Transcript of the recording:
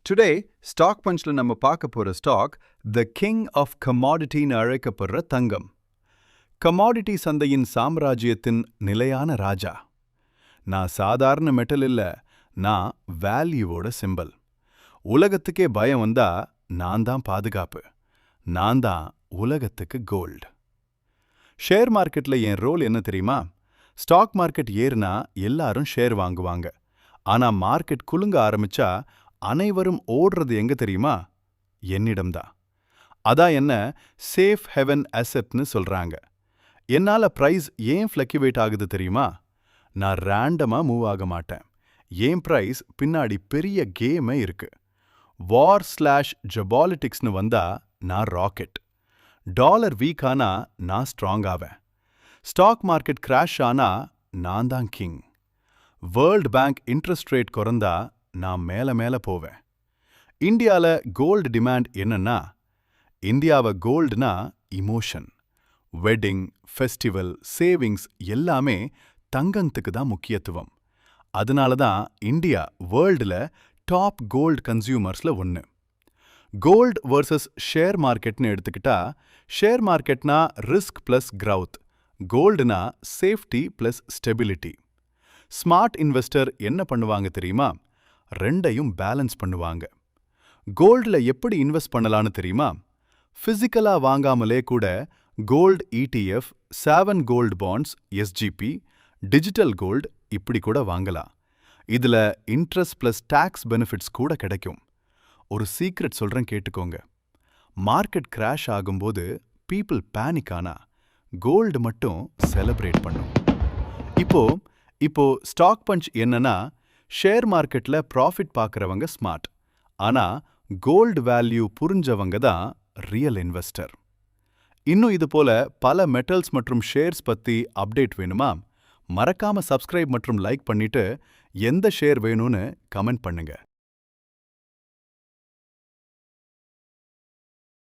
Today stock பஞ்ச்ல நம்ம பார்க்க போற ஸ்டாக் த கிங் ஆஃப் கமாடிட்டின்னு அழைக்கப்படுற தங்கம். கமாடிட்டி சந்தையின் சாம்ராஜ்யத்தின் நிலையான ராஜா. நான் சாதாரண மெட்டல் இல்ல, நான் வேல்யூவோட சிம்பல். உலகத்துக்கே பயம் வந்தா நான் தான் பாதுகாப்பு. நான் தான் உலகத்துக்கு கோல்டு. ஷேர் மார்க்கெட்ல என் ரோல் என்ன தெரியுமா? ஸ்டாக் மார்க்கெட் ஏறுனா எல்லாரும் ஷேர் வாங்குவாங்க. ஆனா மார்க்கெட் குலுங்க ஆரம்பிச்சா அனைவரும் ஓடுறது எங்க தெரியுமா? என்னிடம்தான். அதான் என்ன சேஃப் ஹெவன் அசெட்னு சொல்றாங்க. என்னால பிரைஸ் ஏன் ஃப்ளக்சுவேட் ஆகுது தெரியுமா? நான் ரேண்டமா மூவ் ஆக மாட்டேன். ஏன் பிரைஸ் பின்னாடி பெரிய கேமே இருக்கு. war/geopoliticsனு வந்தா நான் ராக்கெட். டாலர் வீக் ஆனா நான் ஸ்ட்ராங் ஆவேன். ஸ்டாக் மார்க்கெட் கிராஷ் ஆனா நான் தான் king. World bank interest rate குறைந்தா நான் மேல போவேன். இந்தியால கோல்டு டிமாண்ட் என்னன்னா, இந்தியாவை கோல்டுனா இமோஷன். வெட்டிங், ஃபெஸ்டிவல், சேவிங்ஸ் எல்லாமே தங்கத்துக்கு தான் முக்கியத்துவம். அதனால தான் இந்தியா வேர்ல்டுல டாப் கோல்டு கன்சியூமர்ஸ்ல ஒன்று. கோல்டு வர்சஸ் ஷேர் மார்க்கெட்னு எடுத்துக்கிட்டா, ஷேர் மார்க்கெட்னா ரிஸ்க் பிளஸ் கிரவுத், கோல்டுனா safety plus stability. Smart investor என்ன பண்ணுவாங்க தெரியுமா? ரெண்டையும் பேலன்ஸ் பண்ணுவாங்க. கோல்ட்ல எப்படி இன்வெஸ்ட் பண்ணலான்னு தெரியுமா? பிசிக்கலா வாங்காமலே கூட gold ETF, 7 gold bonds, SGP, digital gold இப்படி கூட வாங்கலாம். இதுல இன்ட்ரெஸ்ட் பிளஸ் டாக்ஸ் பெனிஃபிட்ஸ் கூட கிடைக்கும். ஒரு சீக்ரெட் சொல்றேன் கேட்டுக்கோங்க. மார்க்கெட் கிராஷ் ஆகும்போது பீப்புள் பேனிக் ஆனா கோல்டு மட்டும் செலிப்ரேட் பண்ணும். இப்போ ஸ்டாக் பஞ்ச் என்னன்னா, ஷேர் மார்க்கெட்ல ப்ராஃபிட் பார்க்கறவங்க ஸ்மார்ட். ஆனா கோல்டு வேல்யூ புரிஞ்சவங்க தான் ரியல் இன்வெஸ்டர். இன்னும் இது போல பல மெட்டல்ஸ் மற்றும் ஷேர்ஸ் பத்தி அப்டேட் வேணுமா? மறக்காம சப்ஸ்கிரைப் மற்றும் லைக் பண்ணிட்டு எந்த ஷேர் வேணும்னு கமெண்ட் பண்ணுங்க.